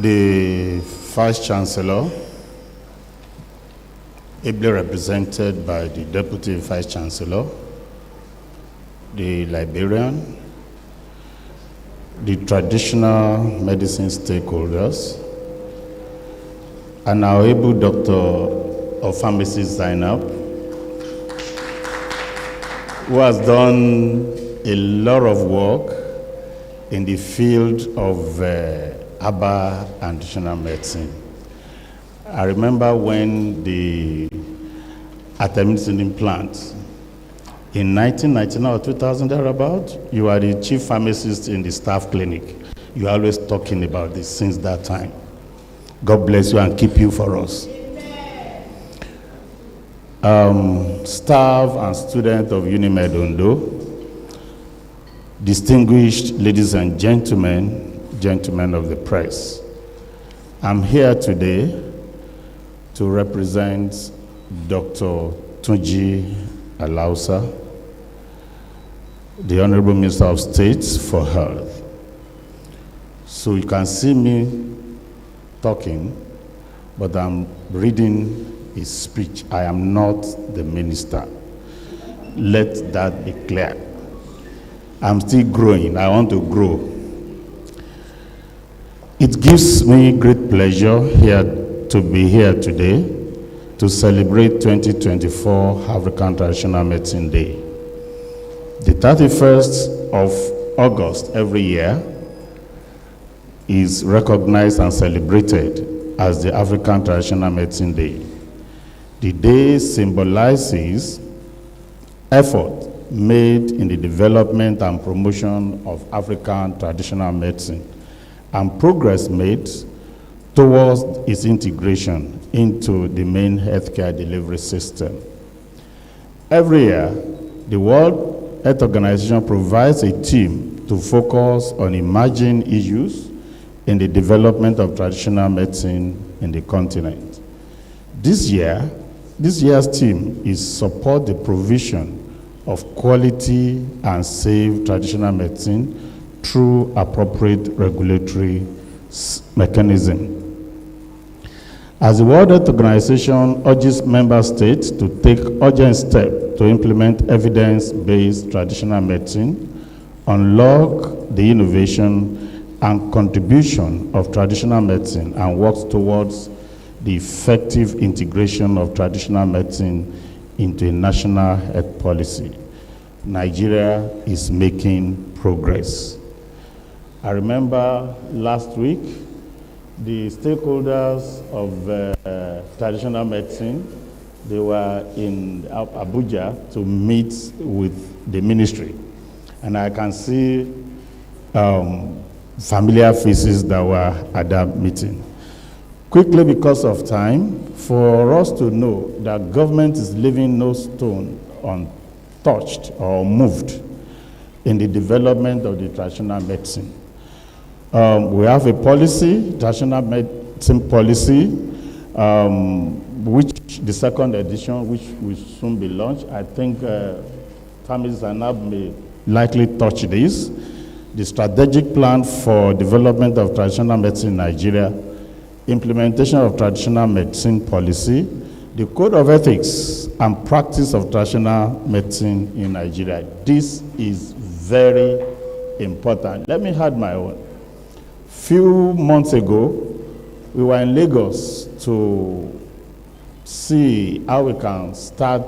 The Vice Chancellor, ably represented by the Deputy Vice Chancellor, the librarian, the traditional medicine stakeholders, and our able doctor of pharmacy, Zainab, who has done a lot of work in the field of herbal and traditional medicine. I remember when the artemisinin plant in 1999 or 2000 thereabout, you are the chief pharmacist in the staff clinic. You are always talking about this since that time. God bless you and keep you for us. Staff and students of Unimed Ondo, distinguished ladies and gentlemen of the press, I'm here today to represent Dr. Tunji Alausa, the Honorable Minister of State for Health. So you can see me talking, but I'm reading his speech. I am not the minister. Let that be clear. I'm still growing. I want to grow. It gives me great pleasure to be here today to celebrate 2024 African Traditional Medicine Day. The 31st of August every year is recognized and celebrated as the African Traditional Medicine Day. The day symbolizes effort made in the development and promotion of African traditional medicine and progress made towards its integration into the main healthcare delivery system. Every year, the World Health Organization provides a team to focus on emerging issues in the development of traditional medicine in the continent. This year's theme is support the provision of quality and safe traditional medicine through appropriate regulatory mechanism. As the World Health Organization urges member states to take urgent steps to implement evidence-based traditional medicine, unlock the innovation and contribution of traditional medicine, and works towards the effective integration of traditional medicine into a national health policy, Nigeria is making progress. I remember last week, the stakeholders of traditional medicine, they were in Abuja to meet with the ministry. And I can see familiar faces that were at that meeting. Quickly, because of time, for us to know that government is leaving no stone untouched or moved in the development of the traditional medicine. We have a policy, traditional medicine policy, which the second edition, which will soon be launched. I think Tamis Zainab may likely touch this. The strategic plan for development of traditional medicine in Nigeria, implementation of traditional medicine policy, the code of ethics and practice of traditional medicine in Nigeria. This is very important. Let me add my own. Few months ago, we were in Lagos to see how we can start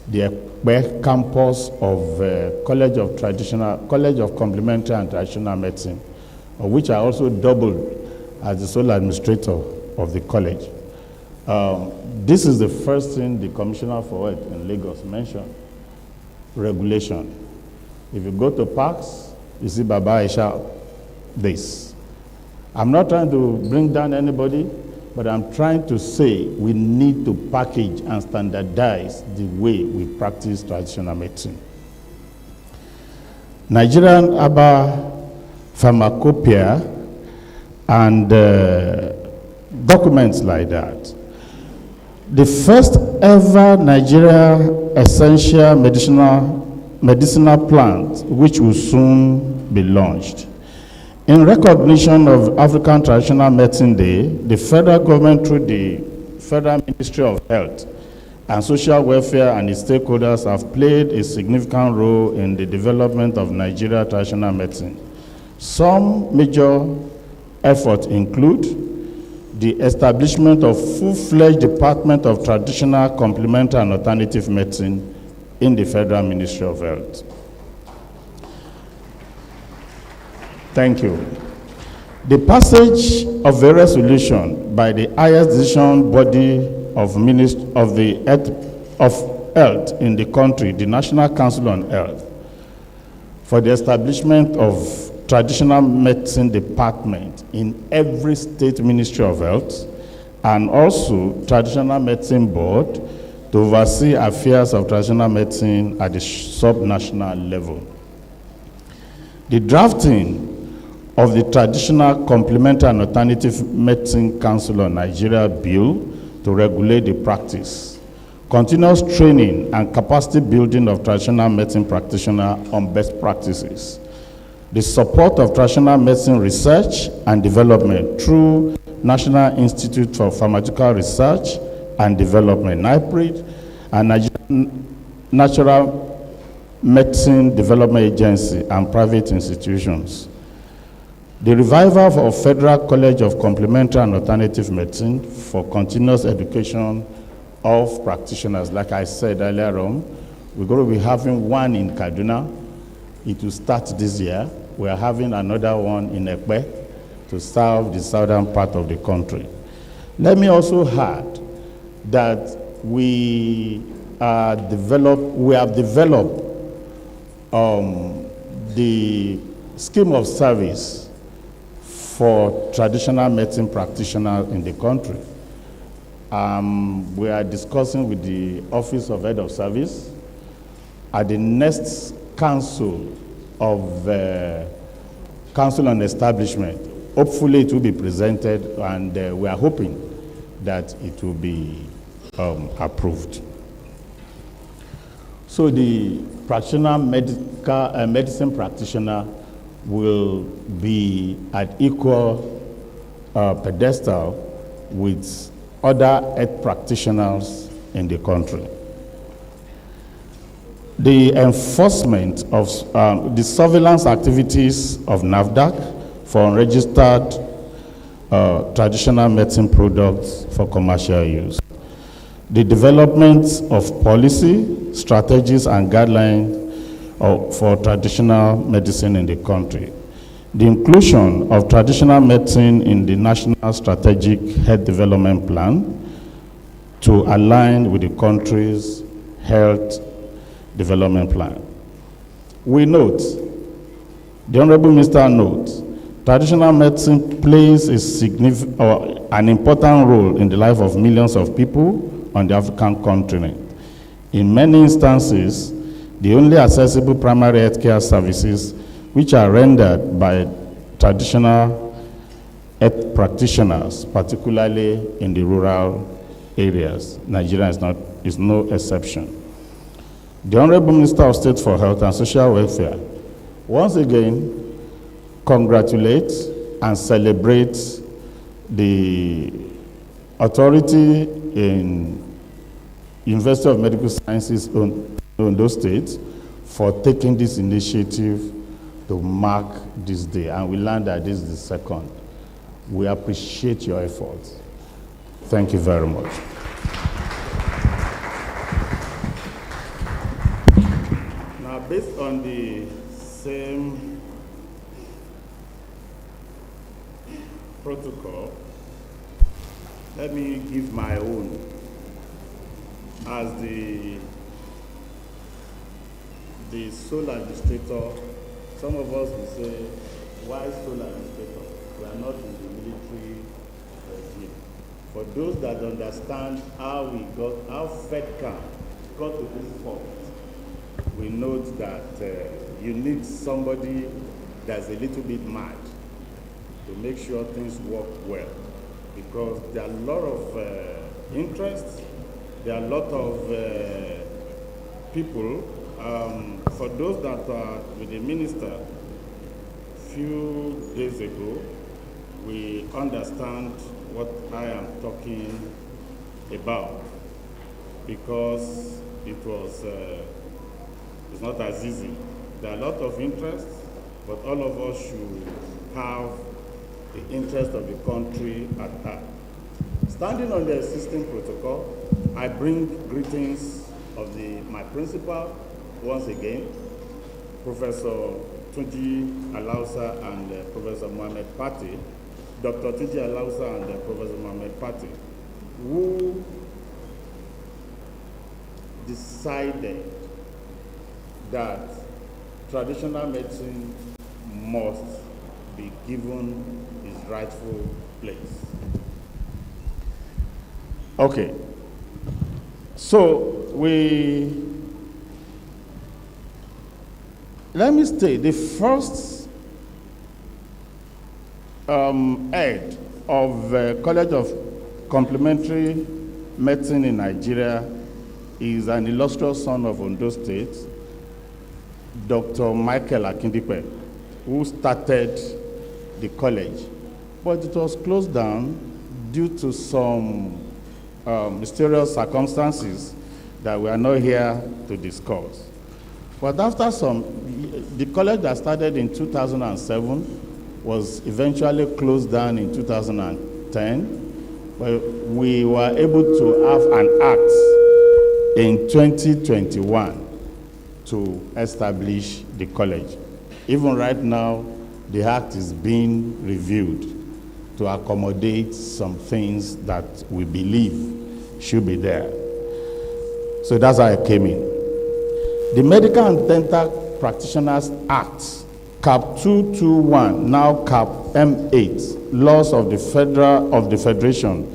the Ekpe campus of College of Complementary and Traditional Medicine, of which I also doubled as the sole administrator of the college. This is the first thing the Commissioner for Health in Lagos mentioned, regulation. If you go to parks, you see Baba Aisha, this. I'm not trying to bring down anybody, but I'm trying to say we need to package and standardize the way we practice traditional medicine. Nigerian herbal pharmacopoeia and documents like that. The first ever Nigeria essential medicinal plant, which will soon be launched, In recognition of African Traditional Medicine Day, the federal government, through the Federal Ministry of Health and Social Welfare and its stakeholders, have played a significant role in the development of Nigeria traditional medicine. Some major efforts include the establishment of full-fledged Department of Traditional, Complementary and Alternative Medicine in the Federal Ministry of Health. Thank you. The passage of a resolution by the highest decision body of Health in the country, the National Council on Health, for the establishment of Traditional Medicine Department in every state Ministry of Health, and also Traditional Medicine Board to oversee affairs of traditional medicine at the sub-national level. The drafting of the Traditional, Complementary and Alternative Medicine Council on Nigeria Bill to regulate the practice, continuous training and capacity building of traditional medicine practitioners on best practices, the support of traditional medicine research and development through National Institute for Pharmaceutical Research and Development, NIPRID, and Nigerian Natural Medicine Development Agency and private institutions. The revival of Federal College of Complementary and Alternative Medicine for continuous education of practitioners. Like I said earlier on, we're going to be having one in Kaduna. It will start this year. We are having another one in Ekpe to serve the southern part of the country. Let me also add that we have developed the scheme of service for traditional medicine practitioners in the country. We are discussing with the Office of Head of Service at the next Council of Council on Establishment. Hopefully it will be presented, and we are hoping that it will be approved. So the practitioner medicine practitioner will be at equal pedestal with other health practitioners in the country. The enforcement of the surveillance activities of NAFDAC for unregistered traditional medicine products for commercial use. The development of policy, strategies, and guidelines for traditional medicine in the country. The inclusion of traditional medicine in the National Strategic Health Development Plan to align with the country's health development plan. We note, the Honorable Minister notes, traditional medicine plays an important role in the life of millions of people on the African continent. In many instances, the only accessible primary healthcare services which are rendered by traditional health practitioners, particularly in the rural areas. Nigeria is no exception. The Honorable Minister of State for Health and Social Welfare once again congratulates and celebrates the authority in University of Medical Sciences in Ondo State for taking this initiative to mark this day. And we learned that this is the second. We appreciate your efforts. Thank you very much. Now, based on the same protocol, let me give my own as the sole administrator. Some of us will say, why sole administrator? We are not in the military regime. For those that understand how FedCam got to this point, we note that you need somebody that's a little bit mad to make sure things work well, because there are a lot of interests, there are a lot of people. For those that are with the minister, few days ago, we understand what I am talking about, because it's not as easy. There are a lot of interest, but all of us should have the interest of the country at heart. Standing on the existing protocol, I bring greetings of my principal once again, Professor Tunji Alausa and Professor Mohamed Pati, Dr. Tunji Alausa and Professor Mohamed Pati, who decided that traditional medicine must be given its rightful place. Okay, so let me state the first head of College of Complementary Medicine in Nigeria is an illustrious son of Ondo State, Dr. Michael Akindipe, who started the college, but it was closed down due to some mysterious circumstances that we are not here to discuss. But after the college that started in 2007 was eventually closed down in 2010, but we were able to have an act in 2021 to establish the college. Even right now, the act is being reviewed to accommodate some things that we believe should be there. So that's how I came in. The Medical and Dental Practitioners Act, Cap 221, now Cap M8, laws of the Federation,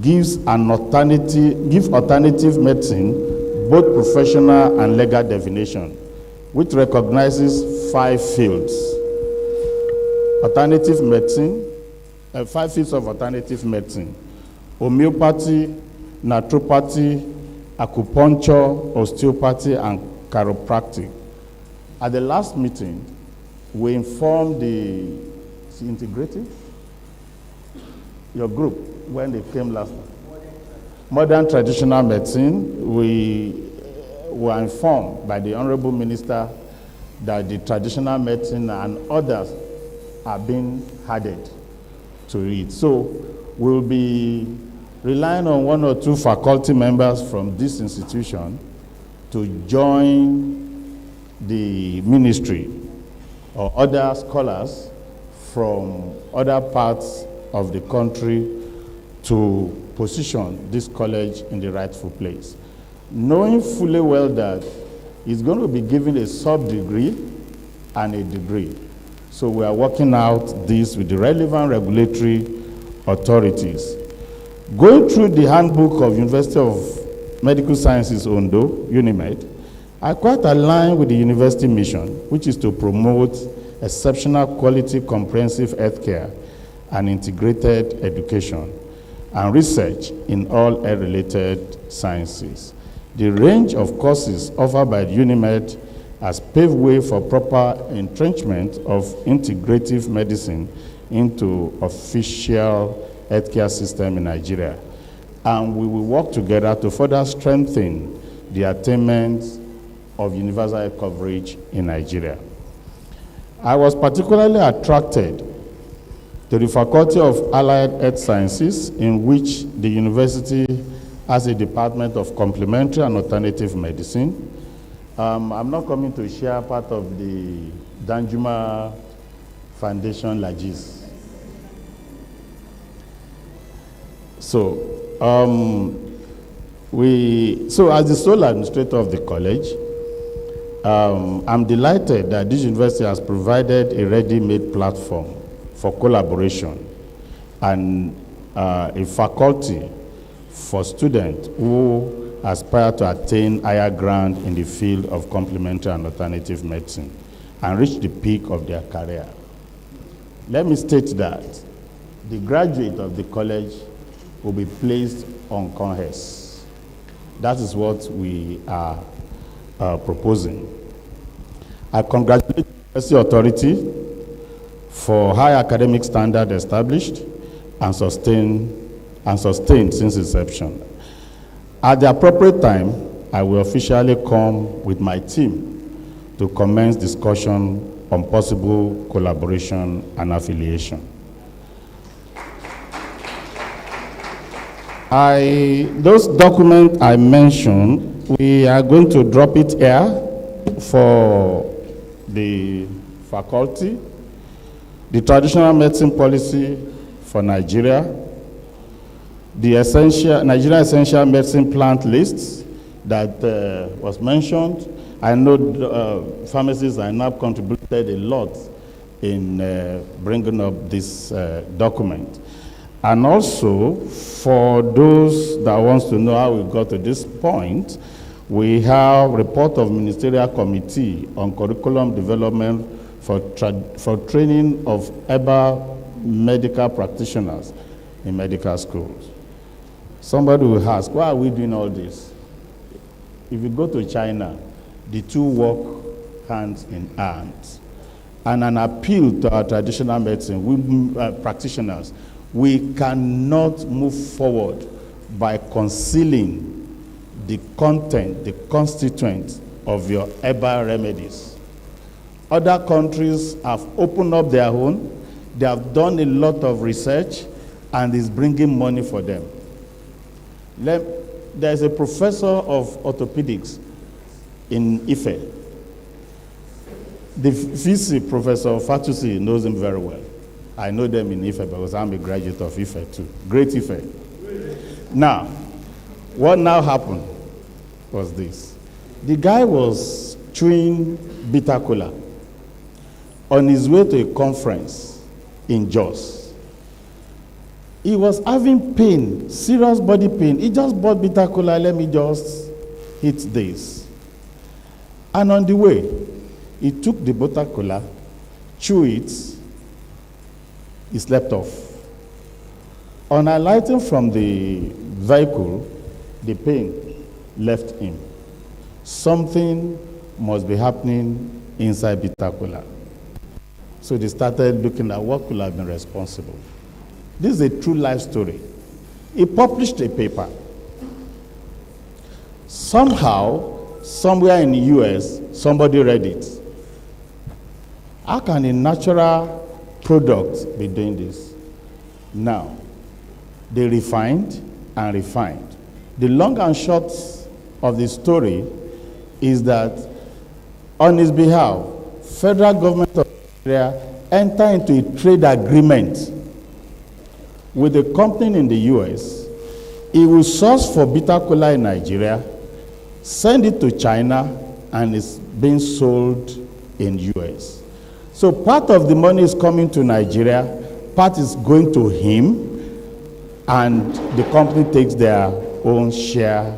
gives alternative medicine both professional and legal definition, which recognizes 5 fields. Alternative medicine, 5 fields of alternative medicine: homeopathy, naturopathy, acupuncture, osteopathy, and chiropractic. At the last meeting, we informed the integrative, your group, when they came last night. Modern traditional medicine, we were informed by the Honorable Minister that the traditional medicine and others are being added to it. So we'll be relying on 1 or 2 faculty members from this institution to join the ministry or other scholars from other parts of the country to position this college in the rightful place, knowing fully well that it's going to be given a sub-degree and a degree. So we are working out this with the relevant regulatory authorities. Going through the handbook of University of Medical Sciences Ondo, UNIMED, I quite align with the university mission, which is to promote exceptional quality comprehensive healthcare and integrated education and research in all health-related sciences. The range of courses offered by UNIMED has paved way for proper entrenchment of integrative medicine into official healthcare system in Nigeria. And we will work together to further strengthen the attainment of universal health coverage in Nigeria. I was particularly attracted to the Faculty of Allied Health Sciences, in which the university has a department of complementary and alternative medicine. I'm not coming to share part of the Danjuma Foundation Lagis. So as the sole administrator of the college, I'm delighted that this university has provided a ready-made platform for collaboration and a faculty for students who aspire to attain higher ground in the field of complementary and alternative medicine and reach the peak of their career. Let me state that the graduate of the college will be placed on CONHES. That is what we are proposing. I congratulate the University Authority for high academic standard established and sustained since inception. At the appropriate time, I will officially come with my team to commence discussion on possible collaboration and affiliation. Those documents I mentioned, we are going to drop it here for the faculty, the traditional medicine policy for Nigeria, the Nigeria essential medicine plant lists that was mentioned. I know pharmacists are now contributed a lot in bringing up this document. And also, for those that wants to know how we got to this point, we have a report of Ministerial Committee on Curriculum Development for training of herbal medical practitioners in medical schools. Somebody will ask, why are we doing all this? If you go to China, the two work hands in hands. And an appeal to our traditional medicine practitioners, we cannot move forward by concealing the content, the constituents of your herbal remedies. Other countries have opened up their own. They have done a lot of research and is bringing money for them. There's a professor of orthopedics in Ife. The VC, Professor Fatusi, knows him very well. I know them in Ife because I'm a graduate of Ife too. Great Ife. Now, what now happened was this. The guy was chewing bitter cola on his way to a conference in Jos. He was having pain, serious body pain. He just bought bitter cola, let me just hit this. And on the way, he took the bitter cola, chewed it, he slept off. On alighting from the vehicle, the pain left him. Something must be happening inside bitter cola. So they started looking at what could have been responsible. This is a true life story. He published a paper. Somehow, somewhere in the US, somebody read it. How can a natural product be doing this? Now, they refined and refined. The long and short of the story is that on his behalf, federal government of Nigeria entered into a trade agreement with a company in the US. He will source for bitter cola in Nigeria, send it to China, and it's being sold in US. So part of the money is coming to Nigeria, part is going to him, and the company takes their own share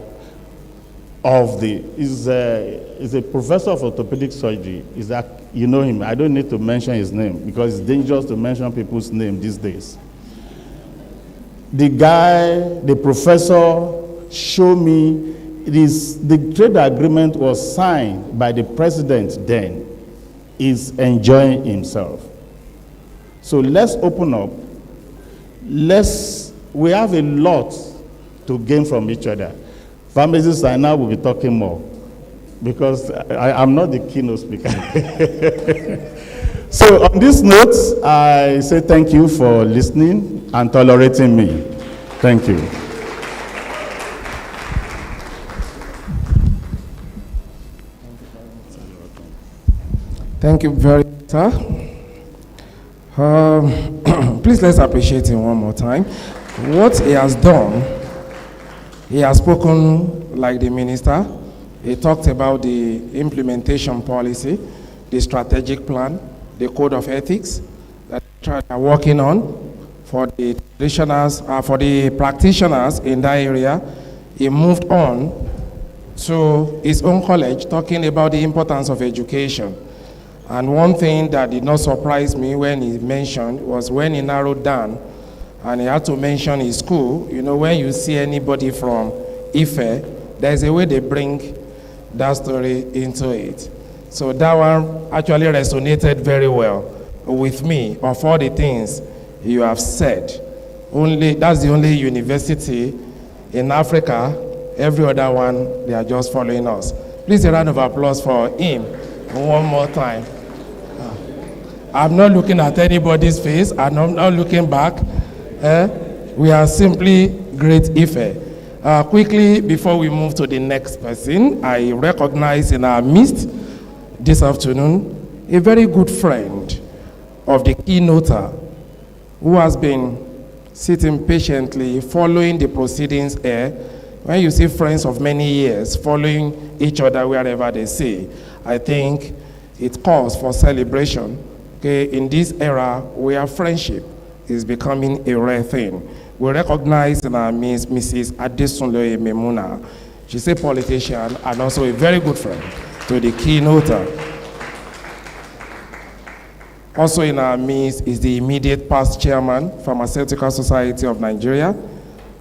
of the, is a professor of orthopedic surgery. Is that, you know him? I don't need to mention his name because it's dangerous to mention people's name these days. The guy, the professor, showed me the trade agreement was signed by the president then. Is enjoying himself. So let's open up. We have a lot to gain from each other. Pharmacists I now will be talking more because I'm not the keynote speaker. So on this note, I say thank you for listening and tolerating me. Thank you. Thank you very much, sir. Please let's appreciate him one more time. What he has done, he has spoken like the minister. He talked about the implementation policy, the strategic plan, the code of ethics that they are working on for the practitioners in that area. He moved on to his own college, talking about the importance of education. And one thing that did not surprise me when he mentioned was when he narrowed down and he had to mention his school. You know, when you see anybody from Ife, there's a way they bring that story into it. So that one actually resonated very well with me of all the things you have said. That's the only university in Africa. Every other one, they are just following us. Please, a round of applause for him one more time. I'm not looking at anybody's face. I'm not looking back. We are simply great Ife. Quickly, before we move to the next person, I recognize in our midst this afternoon a very good friend of the keynoter who has been sitting patiently following the proceedings here. When you see friends of many years following each other wherever they say, I think it calls for celebration. Okay, in this era where friendship is becoming a rare thing, we recognize in our midst Mrs. Adesunloye Memuna. She's a politician and also a very good friend to the keynoter. Also in our midst is the immediate past chairman, Pharmaceutical Society of Nigeria,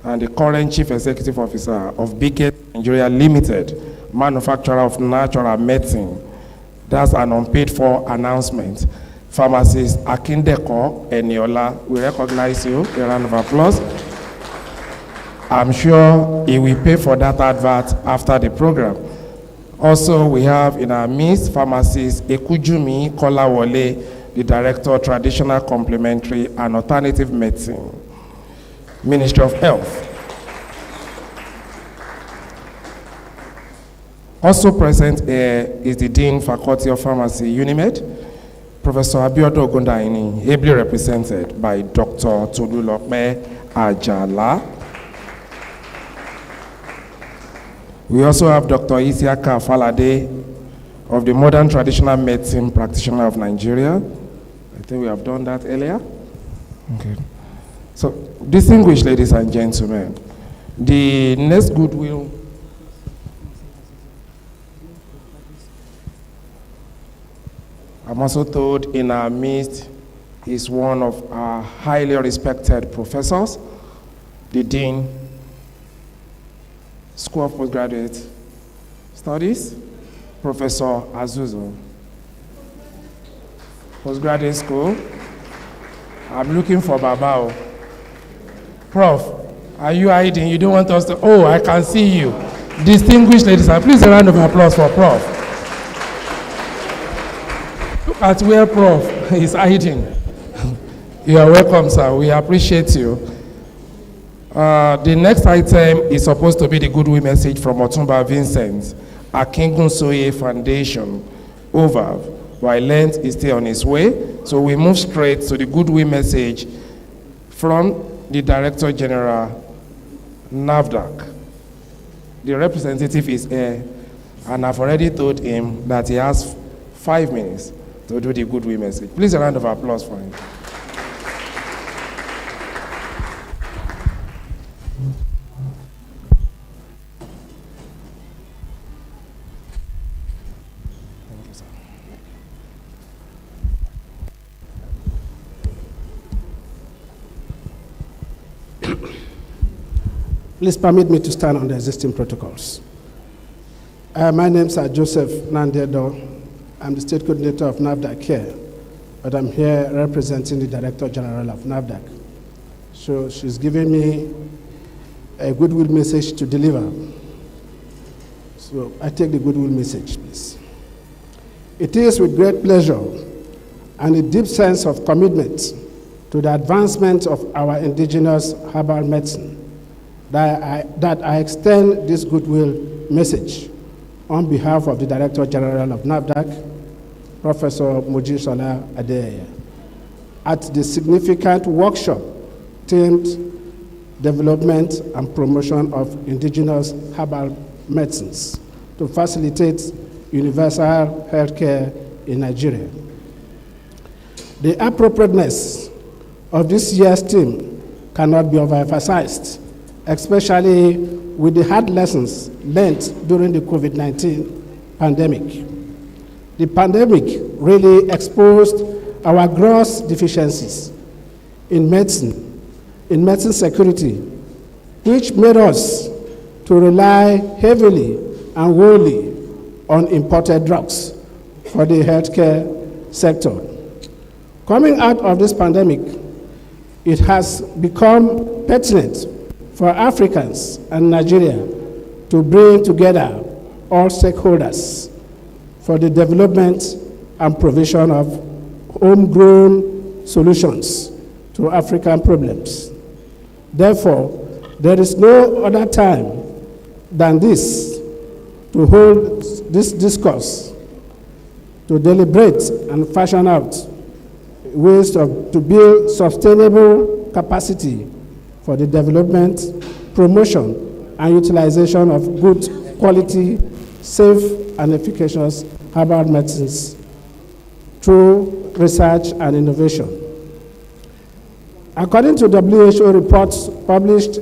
and the current chief executive officer of Biggest Nigeria Limited, manufacturer of natural medicine. That's an unpaid for announcement. Pharmacist Akindeko Eniola, we recognize you. A round of applause. I'm sure he will pay for that advert after the program. Also, we have in our midst pharmacist Ekujumi Kolawole, the Director of Traditional, Complementary and Alternative Medicine, Ministry of Health. Also present here is the Dean, Faculty of Pharmacy, UNIMED, Professor Abiodun Ogundaini, ably represented by Dr. Tolulope Ajala. We also have Dr. Isiaka Falade of the Modern Traditional Medicine Practitioner of Nigeria. I think we have done that earlier. Okay. So, distinguished ladies and gentlemen, the next goodwill I'm also told in our midst is one of our highly respected professors, the Dean, School of Postgraduate Studies, Professor Azuzo. Postgraduate School. I'm looking for Babao. Prof, are you hiding? You don't want us to? Oh, I can see you. Distinguished ladies, and please a round of applause for Prof. Look at where Prof is hiding. You are welcome, sir. We appreciate you. The next item is supposed to be the goodwill message from Otumba Vincent, Akingunsoye Foundation, OVAV. While Lent is still on its way, so we move straight to the goodwill message from the Director General, NAFDAC. The representative is here, and I've already told him that he has 5 minutes to do the goodwill message. Please a round of applause for him. Please permit me to stand on the existing protocols. My name is Joseph Nandedo. I'm the state coordinator of NAFDAC here, but I'm here representing the Director General of NAFDAC. So she's giving me a goodwill message to deliver. So I take the goodwill message, please. It is with great pleasure and a deep sense of commitment to the advancement of our indigenous herbal medicine that I extend this goodwill message on behalf of the Director General of NAFDAC, Professor Mojisola Adeyeye, at the significant workshop themed Development and Promotion of Indigenous Herbal Medicines to facilitate universal healthcare in Nigeria. The appropriateness of this year's theme cannot be overemphasized, especially with the hard lessons learned during the COVID-19 pandemic. The pandemic really exposed our gross deficiencies in medicine security, which made us to rely heavily and wholly on imported drugs for the healthcare sector. Coming out of this pandemic, it has become pertinent for Africans and Nigeria to bring together all stakeholders for the development and provision of homegrown solutions to African problems. Therefore, there is no other time than this to hold this discourse, to deliberate and fashion out ways to build sustainable capacity for the development, promotion, and utilization of good quality, safe, and efficacious herbal medicines through research and innovation. According to WHO reports published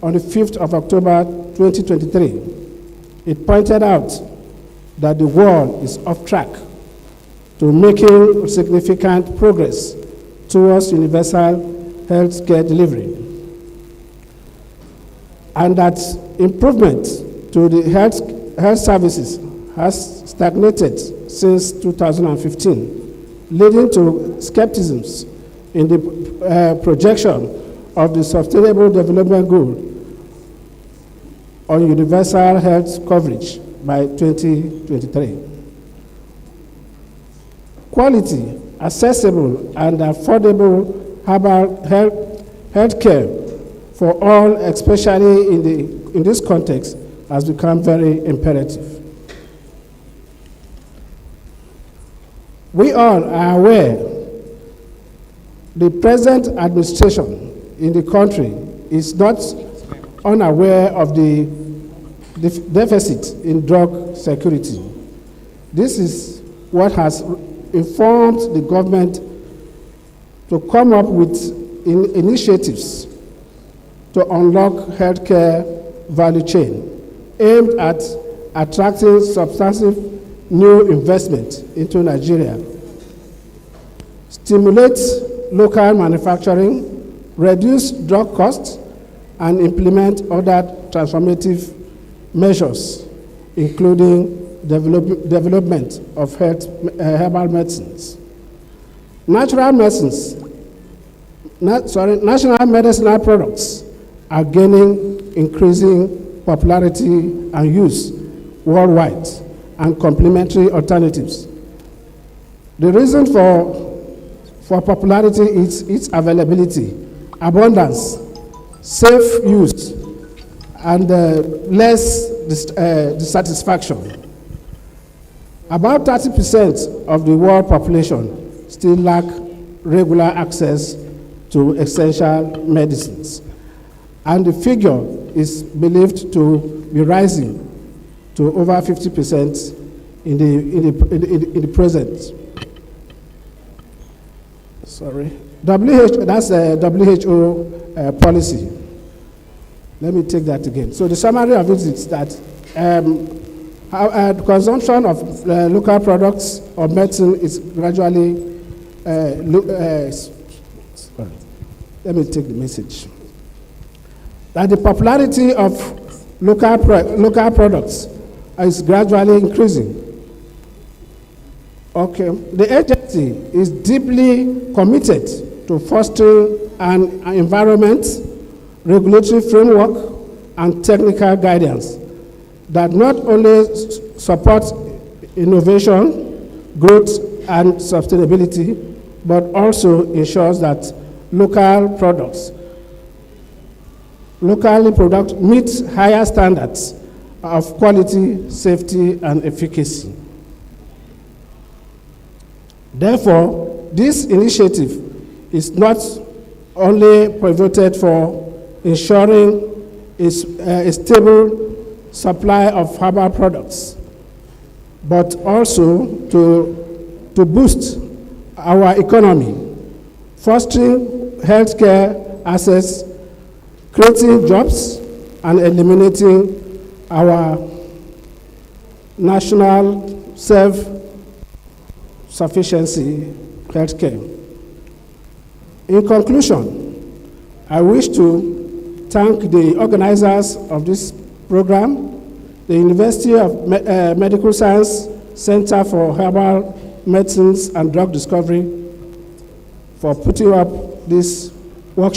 on the 5th of October 2023, it pointed out that the world is off track to making significant progress towards universal health care delivery, and that improvement to the health services has stagnated since 2015, leading to skepticism in the projection of the Sustainable Development Goal on universal health coverage by 2023. Quality, accessible, and affordable herbal health care for all, especially in this context, has become very imperative. We all are aware the present administration in the country is not unaware of the deficit in drug security. This is what has informed the government to come up with initiatives to unlock healthcare value chain aimed at attracting substantive new investment into Nigeria, stimulate local manufacturing, reduce drug costs, and implement other transformative measures, including development of herbal medicines. National medicinal products are gaining increasing popularity and use worldwide, and complementary alternatives. The reason for popularity is its availability, abundance, safe use, and less dissatisfaction. About 30% of the world population still lack regular access to essential medicines, and the figure is believed to be rising to over 50% in the present. Sorry. That's a WHO policy. Let me take that again. So the summary of it is that consumption of local products or medicine is gradually, sorry. Let me take the message. That the popularity of local products is gradually increasing. Okay. The agency is deeply committed to fostering an environment, regulatory framework, and technical guidance that not only supports innovation, growth, and sustainability, but also ensures that locally produced meet higher standards of quality, safety, and efficacy. Therefore, this initiative is not only pivoted for ensuring a stable supply of herbal products, but also to boost our economy, fostering healthcare access, creating jobs, and eliminating our national self-sufficiency healthcare. In conclusion, I wish to thank the organizers of this program, the University of Medical Science Center for Herbal Medicines and Drug Discovery, for putting up this workshop.